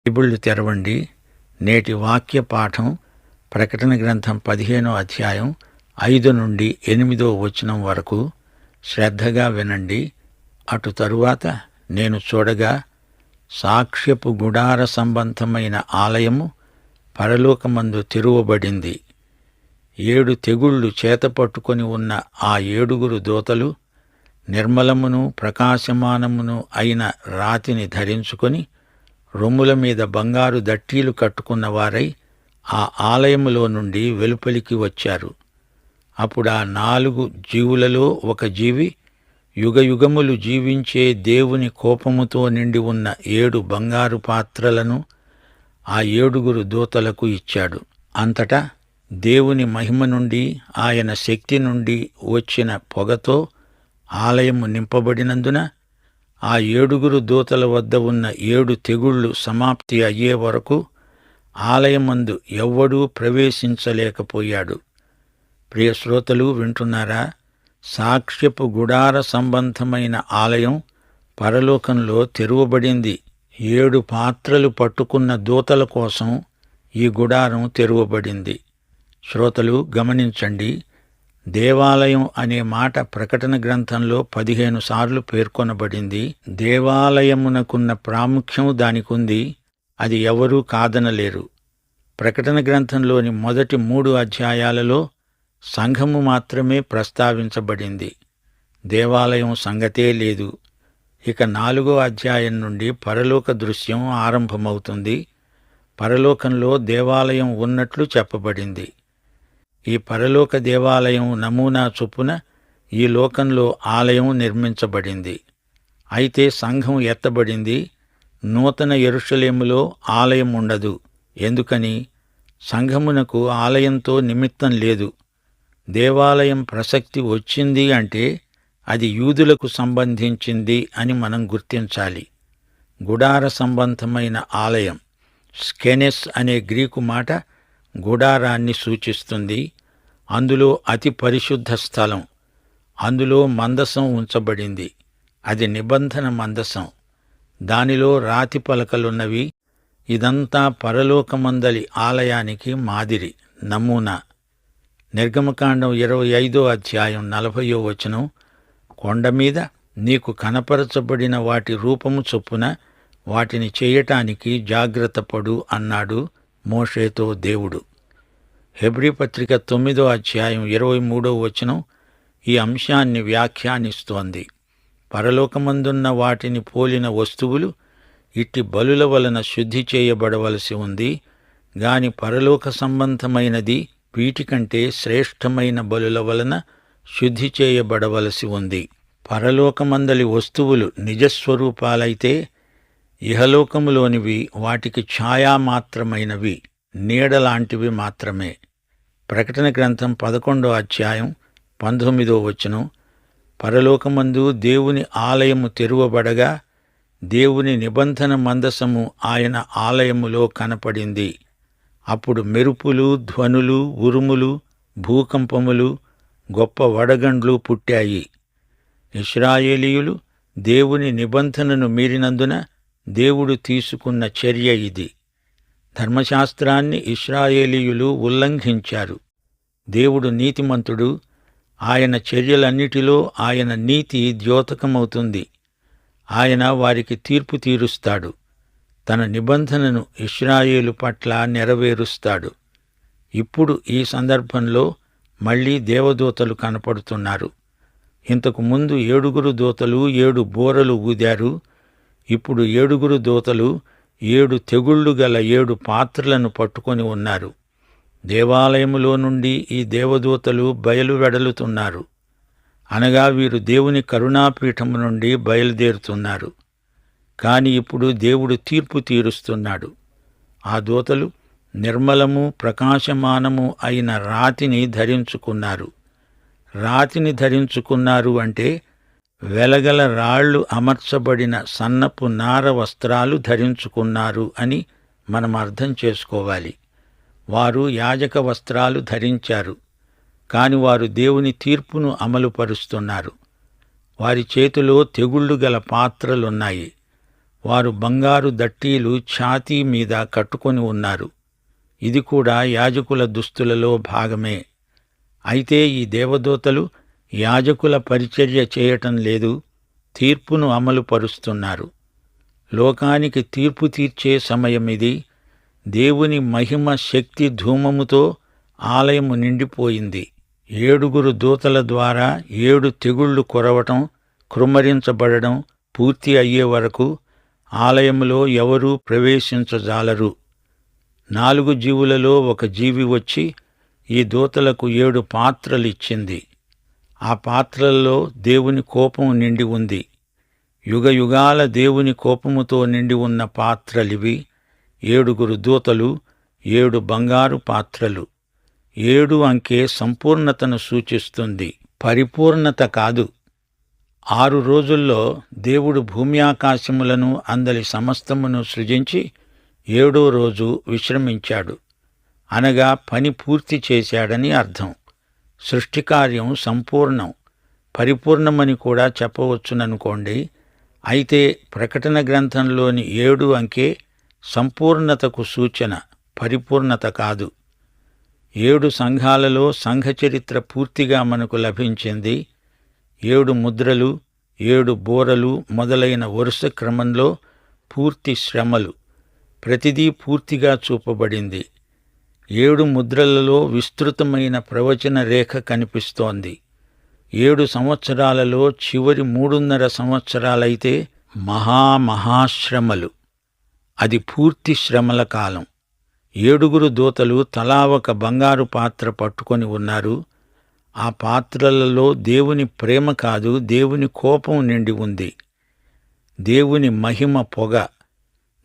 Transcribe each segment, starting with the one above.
బైబిళ్ళు తెరవండి. నేటి వాక్య పాఠం ప్రకటన గ్రంథం 15వ అధ్యాయం 5 నుండి 8వ వచనం వరకు శ్రద్ధగా వినండి. అటు తరువాత నేను చూడగా సాక్ష్యపు గుడార సంబంధమైన ఆలయము పరలోకమందు తెరువబడింది. 7 తెగుళ్ళు చేతపట్టుకొని ఉన్న ఆ 7 దూతలు నిర్మలమును ప్రకాశమానమును అయిన రాతిని ధరించుకొని రొమ్ముల మీద బంగారు దట్టీలు కట్టుకున్న వారై ఆ ఆలయములో నుండి వెలుపలికి వచ్చారు. అప్పుడా 4 జీవులలో ఒక జీవి యుగయుగములు జీవించే దేవుని కోపముతో నిండి ఉన్న 7 బంగారు పాత్రలను ఆ 7 దూతలకు ఇచ్చాడు. అంతటా దేవుని మహిమ నుండి ఆయన శక్తి నుండి వచ్చిన పొగతో ఆలయము నింపబడినందున ఆ 7 దూతల వద్ద ఉన్న 7 తెగుళ్ళు సమాప్తి అయ్యే వరకు ఆలయమందు ఎవ్వడూ ప్రవేశించలేకపోయాడు. ప్రియ శ్రోతలు వింటున్నారా? సాక్ష్యపు గుడార సంబంధమైన ఆలయం పరలోకంలో తెరువబడింది. 7 పాత్రలు పట్టుకున్న దూతల కోసం ఈ గుడారం తెరువబడింది. శ్రోతలు గమనించండి. దేవాలయం అనే మాట ప్రకటన గ్రంథంలో 15 సార్లు పేర్కొనబడింది. దేవాలయమునకున్న ప్రాముఖ్యం దానికుంది. అది ఎవరూ కాదనలేరు. ప్రకటన గ్రంథంలోని మొదటి 3 అధ్యాయాలలో సంఘము మాత్రమే ప్రస్తావించబడింది. దేవాలయం సంగతే లేదు. ఇక 4వ అధ్యాయం నుండి పరలోక దృశ్యం ఆరంభమవుతుంది. పరలోకంలో దేవాలయం ఉన్నట్లు చెప్పబడింది. ఈ పరలోక దేవాలయం నమూనా చొప్పున ఈ లోకంలో ఆలయం నిర్మించబడింది. అయితే సంఘం ఎత్తబడింది. నూతన యెరూషలేములో ఆలయం ఉండదు. ఎందుకని? సంఘమునకు ఆలయంతో నిమిత్తం లేదు. దేవాలయం ప్రసక్తి వచ్చింది అంటే అది యూదులకు సంబంధించింది అని మనం గుర్తించాలి. గుడార సంబంధమైన ఆలయం స్కెనెస్ అనే గ్రీకు మాట గుడారాన్ని సూచిస్తుంది. అందులో అతి పరిశుద్ధ స్థలం. అందులో మందసం ఉంచబడింది. అది నిబంధన మందసం. దానిలో రాతి పలకలున్నవి. ఇదంతా పరలోకమందలి ఆలయానికి మాదిరి, నమూనా. నిర్గమకాండం 25వ అధ్యాయం 40వ వచనం, కొండమీద నీకు కనపరచబడిన వాటి రూపము చొప్పున వాటిని చేయటానికి జాగ్రత్తపడు అన్నాడు మోషేతో దేవుడు. హెబ్రీ పత్రిక 9వ అధ్యాయం 23వ వచనం ఈ అంశాన్ని వ్యాఖ్యానిస్తోంది. పరలోకమందున్న వాటిని పోలిన వస్తువులు ఇట్టి బలుల వలన శుద్ధి చేయబడవలసి ఉంది గాని పరలోక సంబంధమైనది వీటికంటే శ్రేష్టమైన బలుల వలన శుద్ధి చేయబడవలసి ఉంది. పరలోకమందలి వస్తువులు నిజస్వరూపాలైతే ఇహలోకములోనివి వాటికి ఛాయామాత్రమైనవి, నీడలాంటివి మాత్రమే. ప్రకటన గ్రంథం 11వ అధ్యాయం 19వ వచనం, పరలోకమందు దేవుని ఆలయము తెరువబడగా దేవుని నిబంధన మందసము ఆయన ఆలయములో కనపడింది. అప్పుడు మెరుపులు, ధ్వనులు, ఉరుములు, భూకంపములు, గొప్ప వడగండ్లు పుట్టాయి. ఇశ్రాయేలీయులు దేవుని నిబంధనను మీరినందున దేవుడు తీసుకున్న చర్య ఇది. ధర్మశాస్త్రాన్ని ఇశ్రాయేలీయులు ఉల్లంఘించారు. దేవుడు నీతిమంతుడు. ఆయన చర్యలన్నిటిలో ఆయన నీతి ద్యోతకమవుతుంది. ఆయన వారికి తీర్పు తీరుస్తాడు. తన నిబంధనను ఇశ్రాయేలు పట్ల నెరవేరుస్తాడు. ఇప్పుడు ఈ సందర్భంలో మళ్లీ దేవదూతలు కనపడుతున్నారు. ఇంతకు ముందు 7 దూతలు 7 బూరలు ఊదారు. ఇప్పుడు 7 దూతలు 7 తెగుళ్ళు గల 7 పాత్రలను పట్టుకొని ఉన్నారు. దేవాలయములో నుండి ఈ దేవదూతలు బయలువెడలుతున్నారు. అనగా వీరు దేవుని కరుణాపీఠము నుండి బయలుదేరుతున్నారు. కాని ఇప్పుడు దేవుడు తీర్పు తీరుస్తున్నాడు. ఆ దూతలు నిర్మలము ప్రకాశమానము అయిన రాతిని ధరించుకున్నారు. రాతిని ధరించుకున్నారు అంటే వెలగల రాళ్లు అమర్చబడిన సన్నపు నార వస్త్రాలు ధరించుకున్నారు అని మనం అర్థం చేసుకోవాలి. వారు యాజక వస్త్రాలు ధరించారు. కాని వారు దేవుని తీర్పును అమలుపరుస్తున్నారు. వారి చేతిలో తెగుళ్ళు గల పాత్రలున్నాయి. వారు బంగారు దట్టీలు ఛాతీ మీద కట్టుకొని ఉన్నారు. ఇది కూడా యాజకుల దుస్తులలో భాగమే. అయితే ఈ దేవదూతలు యాజకుల పరిచర్య చేయటం లేదు, తీర్పును అమలు పరుస్తున్నారు. లోకానికి తీర్పు తీర్చే సమయమిది. దేవుని మహిమ శక్తి ధూమముతో ఆలయము నిండిపోయింది. 7 దూతల ద్వారా 7 తెగుళ్లు కురవటం, కృమ్మరించబడడం పూర్తి అయ్యే వరకు ఆలయములో ఎవరూ ప్రవేశించజాలరు. 4 జీవులలో ఒక జీవి వచ్చి ఈ దూతలకు 7 పాత్రలిచ్చింది. ఆ పాత్రల్లో దేవుని కోపం నిండి ఉంది. యుగయుగాల దేవుని కోపముతో నిండి ఉన్న పాత్రలివి. 7 దూతలు, 7 బంగారు పాత్రలు. 7 అంకె సంపూర్ణతను సూచిస్తుంది, పరిపూర్ణత కాదు. 6 రోజుల్లో దేవుడు భూమ్యాకాశములను అందలి సమస్తమును సృజించి 7వ రోజు విశ్రమించాడు. అనగా పని పూర్తి చేశాడని అర్థం. సృష్టికార్యం సంపూర్ణం, పరిపూర్ణమని కూడా చెప్పవచ్చుననుకోండి. అయితే ప్రకటన గ్రంథంలోని 7 అంకె సంపూర్ణతకు సూచన, పరిపూర్ణత కాదు. 7 సంఘాలలో సంఘ చరిత్ర పూర్తిగా మనకు లభించింది. 7 ముద్రలు, 7 బూరలు మొదలైన వరుస క్రమంలో పూర్తి శ్రమలు, ప్రతిదీ పూర్తిగా చూపబడింది. 7 ముద్రలలో విస్తృతమైన ప్రవచన రేఖ కనిపిస్తోంది. 7 సంవత్సరాలలో చివరి 3.5 సంవత్సరాలైతే మహాశ్రమలు. అది పూర్తి శ్రమల కాలం. 7 దూతలు తలా ఒక బంగారు పాత్ర పట్టుకొని ఉన్నారు. ఆ పాత్రలలో దేవుని ప్రేమ కాదు, దేవుని కోపం నిండి ఉంది. దేవుని మహిమ పొగ.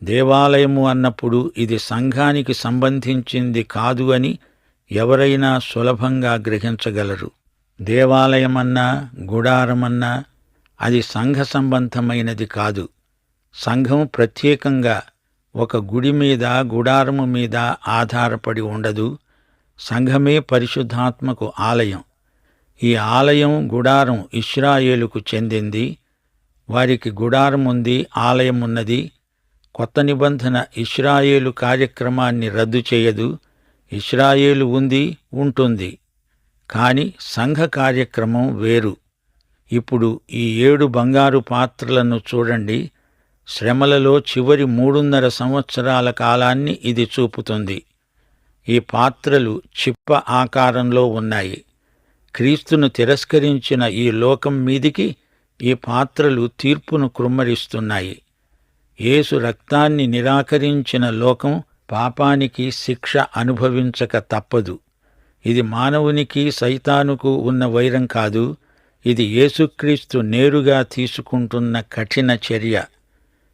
దేవాలయము అన్నప్పుడు ఇది సంఘానికి సంబంధించింది కాదు అని ఎవరైనా సులభంగా గ్రహించగలరు. దేవాలయమన్నా గుడారమన్నా అది సంఘ సంబంధమైనది కాదు. సంఘం ప్రత్యేకంగా ఒక గుడి మీద, గుడారము మీద ఆధారపడి ఉండదు. సంఘమే పరిశుద్ధాత్మకు ఆలయం. ఈ ఆలయం, గుడారం ఇశ్రాయేలుకు చెందింది. వారికి గుడారముంది, ఆలయమున్నది. కొత్త నిబంధన ఇశ్రాయేలు కార్యక్రమాన్ని రద్దు చేయదు. ఇశ్రాయేలు ఉంది, ఉంటుంది. కాని సంఘ కార్యక్రమం వేరు. ఇప్పుడు ఈ 7 బంగారు పాత్రలను చూడండి. శ్రమలలో చివరి 3.5 సంవత్సరాల కాలాన్ని ఇది చూపుతుంది. ఈ పాత్రలు చిప్ప ఆకారంలో ఉన్నాయి. క్రీస్తును తిరస్కరించిన ఈ లోకం మీదికి ఈ పాత్రలు తీర్పును కృమ్మరిస్తున్నాయి. యేసు రక్తాన్ని నిరాకరించిన లోకం పాపానికి శిక్ష అనుభవించక తప్పదు. ఇది మానవునికి సైతానుకు ఉన్న వైరం కాదు. ఇది యేసుక్రీస్తు నేరుగా తీసుకుంటున్న కఠిన చర్య.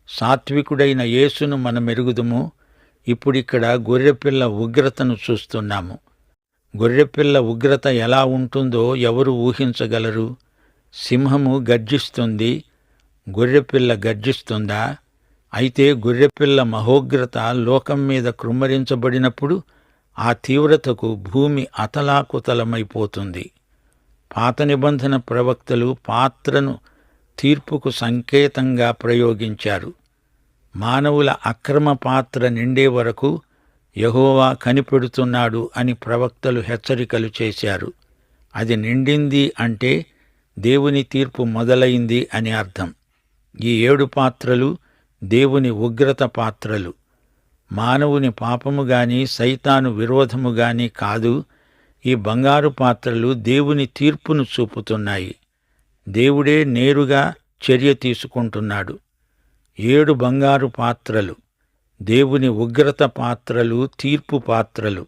సాత్వికుడైన యేసును మనమెరుగుదుము. ఇప్పుడిక్కడ గొర్రెపిల్ల ఉగ్రతను చూస్తున్నాము. గొర్రెపిల్ల ఉగ్రత ఎలా ఉంటుందో ఎవరు ఊహించగలరు? సింహము గర్జిస్తుంది, గొర్రెపిల్ల గర్జిస్తుందా? అయితే గొర్రెపిల్ల మహోగ్రత లోకం మీద కృమ్మరించబడినప్పుడు ఆ తీవ్రతకు భూమి అతలాకుతలమైపోతుంది. పాత నిబంధన ప్రవక్తలు పాత్రను తీర్పుకు సంకేతంగా ప్రయోగించారు. మానవుల అక్రమ పాత్ర నిండే వరకు యెహోవా కనిపెడుతున్నాడు అని ప్రవక్తలు హెచ్చరికలు చేశారు. అది నిండింది అంటే దేవుని తీర్పు మొదలైంది అని అర్థం. ఈ 7 పాత్రలు దేవుని ఉగ్రత పాత్రలు. మానవుని పాపము గాని, సైతాను విరోధము గాని కాదు. ఈ బంగారు పాత్రలు దేవుని తీర్పును చూపుతున్నాయి. దేవుడే నేరుగా చర్య తీసుకుంటున్నాడు. 7 బంగారు పాత్రలు దేవుని ఉగ్రత పాత్రలు, తీర్పు పాత్రలు.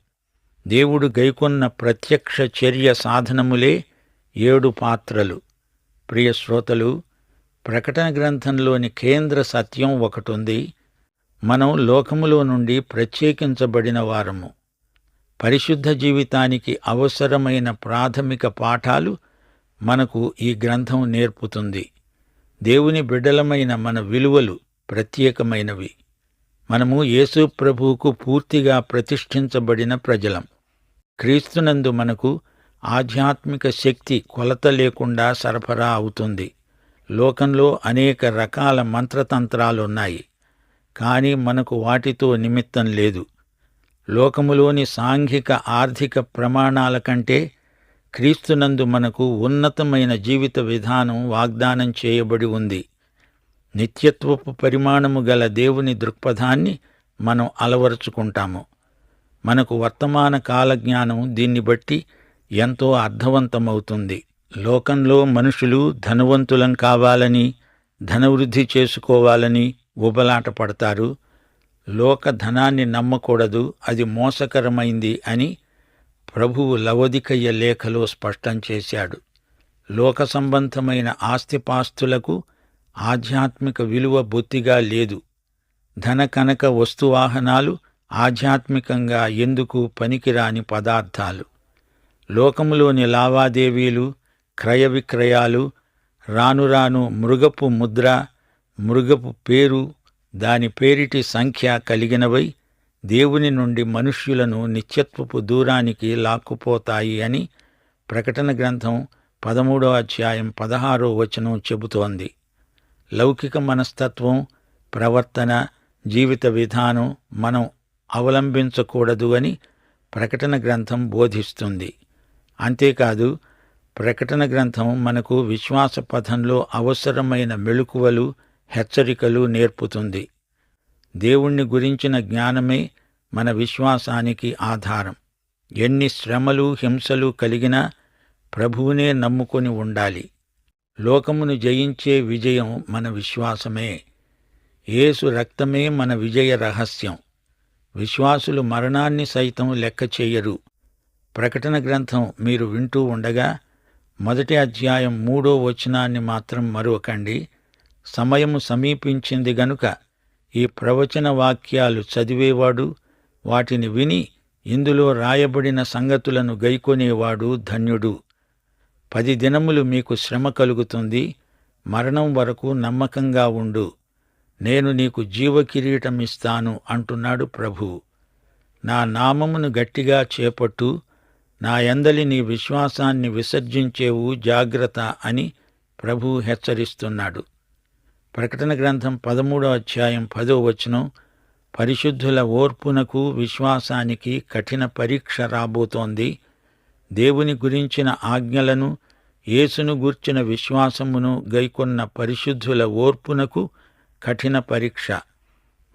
దేవుడు గైకొన్న ప్రత్యక్ష చర్య సాధనములే 7 పాత్రలు. ప్రియ శ్రోతలు, ప్రకటన గ్రంథంలోని కేంద్ర సత్యం ఒకటుంది. మనం లోకములో నుండి ప్రత్యేకించబడిన వారము. పరిశుద్ధ జీవితానికి అవసరమైన ప్రాథమిక పాఠాలు మనకు ఈ గ్రంథం నేర్పుతుంది. దేవుని బిడ్డలమైన మన విలువలు ప్రత్యేకమైనవి. మనము యేసు ప్రభువుకు పూర్తిగా ప్రతిష్ఠించబడిన ప్రజలం. క్రీస్తునందు మనకు ఆధ్యాత్మిక శక్తి కొలత లేకుండా సరఫరా అవుతుంది. లోకంలో అనేక రకాల మంత్రతంత్రాలున్నాయి, కాని మనకు వాటితో నిమిత్తం లేదు. లోకములోని సాంఘిక ఆర్థిక ప్రమాణాల కంటే క్రీస్తునందు మనకు ఉన్నతమైన జీవిత విధానం వాగ్దానం చేయబడి ఉంది. నిత్యత్వపు పరిమాణము గల దేవుని దృక్పథాన్ని మనం అలవరుచుకుంటాము. మనకు వర్తమాన కాలజ్ఞానం దీన్ని బట్టి ఎంతో అర్థవంతమవుతుంది. లోకంలో మనుషులు ధనవంతులం కావాలని, ధనవృద్ధి చేసుకోవాలని ఉబలాట పడతారు. లోక ధనాన్ని నమ్మకూడదు, అది మోసకరమైంది అని ప్రభువు లవొదికయ్య లేఖలో స్పష్టం చేశాడు. లోక సంబంధమైన ఆస్తిపాస్తులకు ఆధ్యాత్మిక విలువ బొత్తిగా లేదు. ధన కనక వస్తువాహనాలు ఆధ్యాత్మికంగా ఎందుకు పనికిరాని పదార్థాలు. లోకములోని లావాదేవీలు, క్రయ విక్రయాలు రాను రాను మృగపు ముద్ర, మృగపు పేరు, దాని పేరిటి సంఖ్య కలిగినవై దేవుని నుండి మనుష్యులను నిత్యత్వపు దూరానికి లాక్కుపోతాయి అని ప్రకటన గ్రంథం 13వ అధ్యాయం 16వ వచనం చెబుతోంది. లౌకిక మనస్తత్వం, ప్రవర్తన, జీవిత విధానం మనం అవలంబించకూడదు అని ప్రకటన గ్రంథం బోధిస్తుంది. అంతేకాదు, ప్రకటన గ్రంథం మనకు విశ్వాస పథంలో అవసరమైన మెళుకువలు, హెచ్చరికలు నేర్పుతుంది. దేవుణ్ణి గురించిన జ్ఞానమే మన విశ్వాసానికి ఆధారం. ఎన్ని శ్రమలు, హింసలు కలిగినా ప్రభువునే నమ్ముకొని ఉండాలి. లోకమును జయించే విజయం మన విశ్వాసమే. యేసు రక్తమే మన విజయ రహస్యం. విశ్వాసులు మరణాన్ని సైతం లెక్క చెయ్యరు. ప్రకటన గ్రంథం మీరు వింటూ ఉండగా 1వ అధ్యాయం 3వ వచనాన్ని మాత్రం మరువకండి. సమయము సమీపించింది గనుక ఈ ప్రవచన వాక్యాలు చదివేవాడు, వాటిని విని ఇందులో రాయబడిన సంగతులను గైకొనేవాడు ధన్యుడు. 10 దినములు మీకు శ్రమ కలుగుతుంది. మరణం వరకు నమ్మకంగా ఉండు. నేను నీకు జీవకిరీటమిస్తాను అంటున్నాడు ప్రభువు. నా నామమును గట్టిగా చేపట్టు. నా యందలి నీ విశ్వాసాన్ని విసర్జించేవు జాగ్రత్త అని ప్రభువు హెచ్చరిస్తున్నాడు. ప్రకటన గ్రంథం 13వ అధ్యాయం 10వ వచనం, పరిశుద్ధుల ఓర్పునకు విశ్వాసానికి కఠిన పరీక్ష రాబోతోంది. దేవుని గురించిన ఆజ్ఞలను, యేసును గూర్చిన విశ్వాసమును గైకొన్న పరిశుద్ధుల ఓర్పునకు కఠిన పరీక్ష.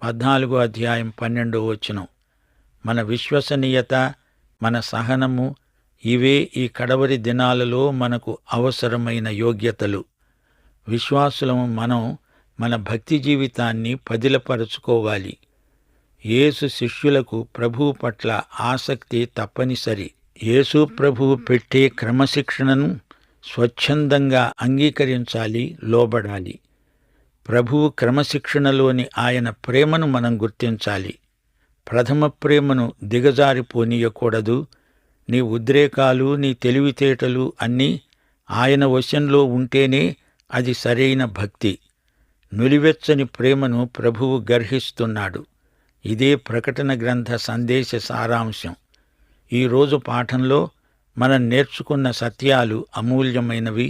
14వ అధ్యాయం 12వ వచనం. మన విశ్వసనీయత, మన సహనము, ఇవే ఈ కడవరి దినాలలో మనకు అవసరమైన యోగ్యతలు. విశ్వాసులము మనం మన భక్తి జీవితాన్ని పదిలపరుచుకోవాలి. యేసు శిష్యులకు ప్రభువు పట్ల ఆసక్తి తప్పనిసరి. యేసు ప్రభువు పెట్టే క్రమశిక్షణను స్వచ్ఛందంగా అంగీకరించాలి, లోబడాలి. ప్రభువు క్రమశిక్షణలోని ఆయన ప్రేమను మనం గుర్తించాలి. ప్రథమ ప్రేమను దిగజారిపోనీయకూడదు. నీ ఉద్రేకాలు, నీ తెలివితేటలు అన్నీ ఆయన వశంలో ఉంటేనే అది సరైన భక్తి. నులివెచ్చని ప్రేమను ప్రభువు గర్హిస్తున్నాడు. ఇదే ప్రకటన గ్రంథ సందేశ సారాంశం. ఈరోజు పాఠంలో మనం నేర్చుకున్న సత్యాలు అమూల్యమైనవి.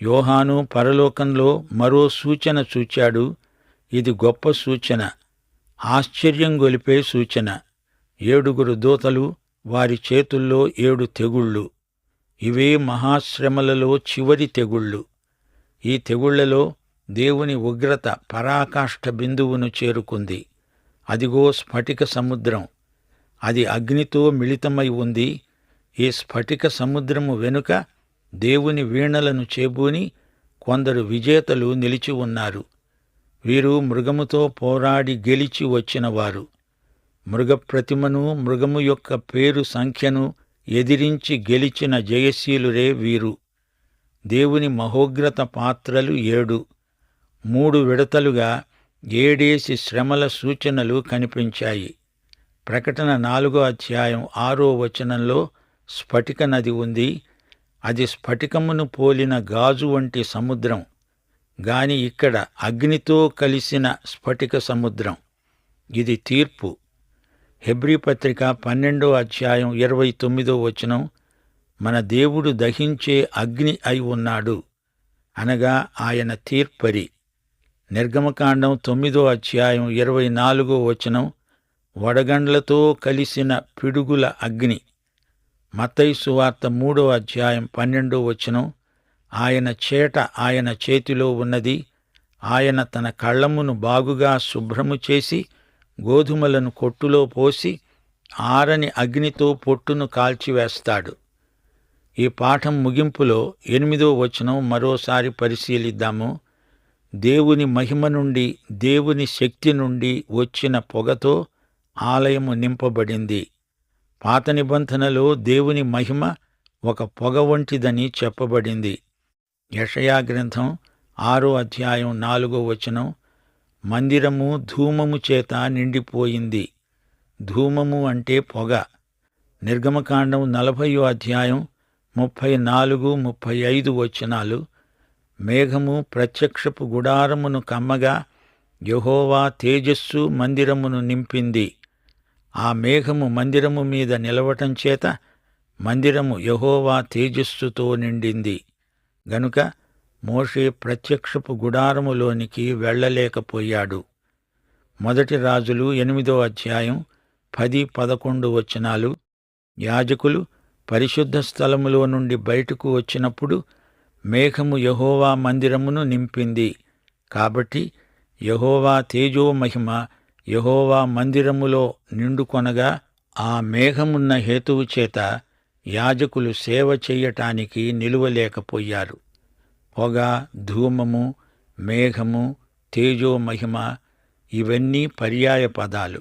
యోహాను పరలోకంలో మరో సూచన చూచాడు. ఇది గొప్ప సూచన, ఆశ్చర్యం గొలిపే సూచన. 7 దూతలు, వారి చేతుల్లో 7 తెగుళ్ళు. ఇవే మహాశ్రమలలో చివరి తెగుళ్ళు. ఈ తెగుళ్లలో దేవుని ఉగ్రత పరాకాష్ఠ బిందువును చేరుకుంది. అదిగో స్ఫటిక సముద్రం. అది అగ్నితో మిళితమై ఉంది. ఈ స్ఫటిక సముద్రము వెనుక దేవుని వీణలను చేబూని కొందరు విజేతలు నిలిచి ఉన్నారు. వీరు మృగముతో పోరాడి గెలిచి వచ్చినవారు. మృగప్రతిమను, మృగము యొక్క పేరు సంఖ్యను ఎదిరించి గెలిచిన జయశీలురే వీరు. దేవుని మహోగ్రత పాత్రలు 7. 3 విడతలుగా 7 శ్రమల సూచనలు కనిపించాయి. ప్రకటన 4వ అధ్యాయం 6వ వచనంలో స్ఫటిక నది ఉంది. అది స్ఫటికమును పోలిన గాజు వంటి సముద్రం. గాని ఇక్కడ అగ్నితో కలిసిన స్ఫటిక సముద్రం. ఇది తీర్పు. హెబ్రీ పత్రిక 12వ అధ్యాయం 29వ వచనం, మన దేవుడు దహించే అగ్ని అయి ఉన్నాడు. అనగా ఆయన తీర్పరి. నిర్గమకాండం 9:24 వడగండ్లతో కలిసిన పిడుగుల అగ్ని. మత్తయి సువార్త 3:12 ఆయన చేట ఆయన చేతిలో ఉన్నది. ఆయన తన కళ్ళమును బాగుగా శుభ్రము చేసి గోధుమలను కొట్టులో పోసి ఆరని అగ్నితో పొట్టును కాల్చివేస్తాడు. ఈ పాఠం ముగింపులో 8 మరోసారి పరిశీలిద్దాము. దేవుని మహిమ నుండి, దేవుని శక్తి నుండి వచ్చిన పొగతో ఆలయము నింపబడింది. పాత నిబంధనలో దేవుని మహిమ ఒక పొగ వంటిదని చెప్పబడింది. యెషయా గ్రంథం 6:4 మందిరము ధూమము చేత నిండిపోయింది. ధూమము అంటే పొగ. నిర్గమకాండం 40:34-35 మేఘము ప్రత్యక్షపు గుడారమును కమ్మగా యెహోవా తేజస్సు మందిరమును నింపింది. ఆ మేఘము మందిరము మీద నిలవటం చేత మందిరము యెహోవా తేజస్సుతో నిండింది. గనుక మోషే ప్రత్యక్షపు గుడారములోనికి వెళ్ళలేకపోయాడు. 1 రాజులు 8:10-11 యాజకులు పరిశుద్ధ స్థలములో నుండి బయటకు వచ్చినప్పుడు మేఘము యెహోవా మందిరమును నింపింది. కాబట్టి యెహోవా తేజోమహిమ యెహోవా మందిరములో నిండుకొనగా ఆ మేఘమున్న హేతువు చేత యాజకులు సేవ చెయ్యటానికి నిలువలేకపోయారు. పొగ, ధూమము, మేఘము, తేజోమహిమ ఇవన్నీ పర్యాయ పదాలు.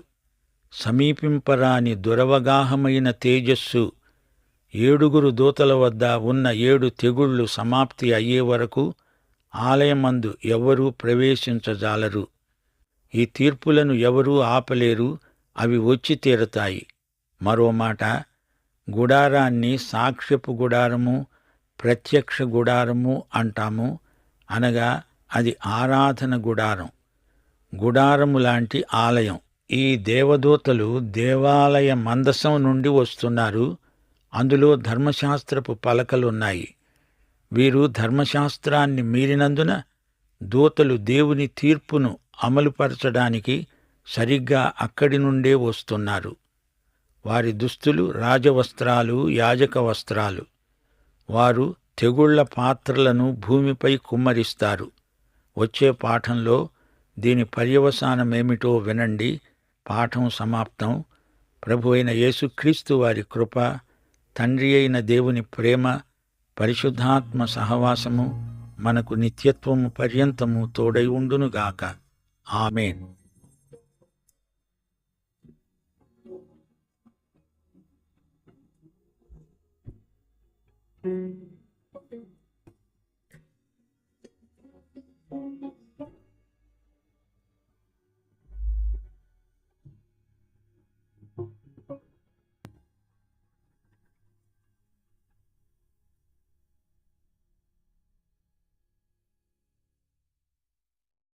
సమీపింపరాని దురవగాహమైన తేజస్సు. 7 దూతల వద్ద ఉన్న 7 తెగుళ్లు సమాప్తి అయ్యే వరకు ఆలయమందు ఎవరూ ప్రవేశించజాలరు. ఈ తీర్పులను ఎవరూ ఆపలేరు. అవి వచ్చి తీరతాయి. మరో మాట, గుడారాన్ని సాక్ష్యపు గుడారము, ప్రత్యక్ష గుడారము అంటాము. అనగా అది ఆరాధన గుడారం, గుడారము లాంటి ఆలయం. ఈ దేవదూతలు దేవాలయ మందసం నుండి వస్తున్నారు. అందులో ధర్మశాస్త్రపు పలకలున్నాయి. వీరు ధర్మశాస్త్రాన్ని మీరినందున దూతలు దేవుని తీర్పును అమలుపరచడానికి సరిగ్గా అక్కడి నుండే వస్తున్నారు. వారి దుస్తులు రాజవస్త్రాలు, యాజక వస్త్రాలు. వారు తెగుళ్ల పాత్రలను భూమిపై కుమ్మరిస్తారు. వచ్చే పాఠంలో దీని పర్యవసానమేమిటో వినండి. పాఠం సమాప్తం. ప్రభువైన యేసుక్రీస్తు వారి కృప, తండ్రి అయిన దేవుని ప్రేమ, పరిశుద్ధాత్మ సహవాసము మనకు నిత్యత్వము పర్యంతము తోడై ఉండునుగాక. ఆమేన్.